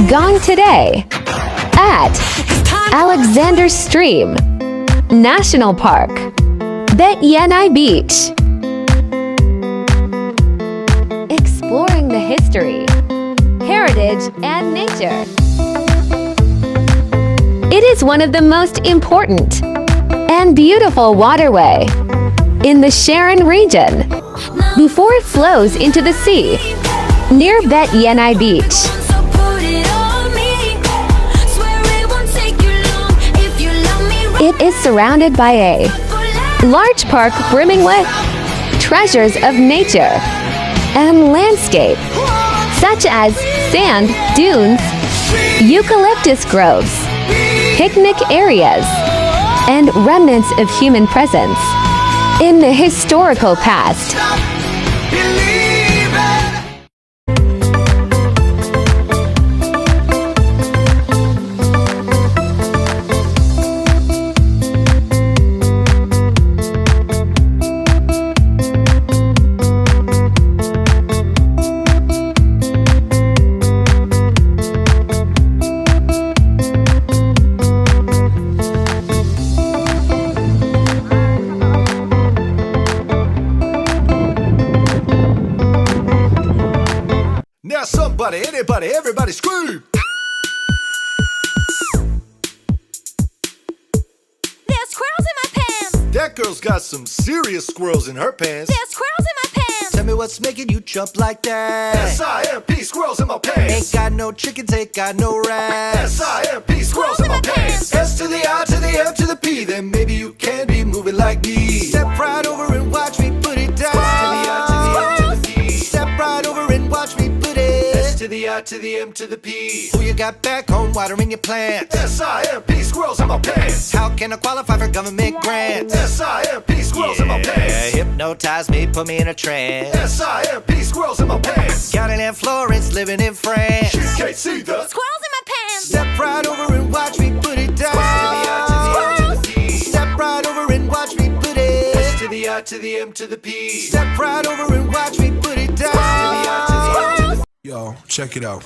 Gone today at Alexander Stream National Park, Bet Yenai Beach. Exploring the history, heritage, and nature. It is one of the most important and beautiful waterway in the Sharon region before it flows into the sea near Bet Yenai Beach. It is surrounded by a large park brimming with treasures of nature and landscape, such as sand dunes, eucalyptus groves, picnic areas, and remnants of human presence in the historical past. Now somebody, anybody, everybody scream! There's squirrels in my pants! That girl's got some serious squirrels in her pants. There's squirrels in my pants! Tell me what's making you jump like that. S-I-M-P, squirrels in my pants. Ain't got no chickens, ain't got no rats. S-I-M-P, squirrels in my pants. S to the I to the M to the P, then maybe you can be moving like me. Step right over and watch me put it down. S to the I to the M to the P. Step right over and watch me put it. S to the I to the M to the P. Who you got back home watering your plants? S-I-M-P, squirrels in my pants. How can I qualify for government grants? S-I-M-P, squirrels in my pants. Hypnotize me, put me in a trance. S-I-M-P, squirrels in my pants. Got it in Florence, living in France. You can't see the Squirrels in my pants! Step right over and watch me put it down. Step right over and watch me put it. S to the I to the M to the P. Step right over and watch me put it down. Yo, check it out.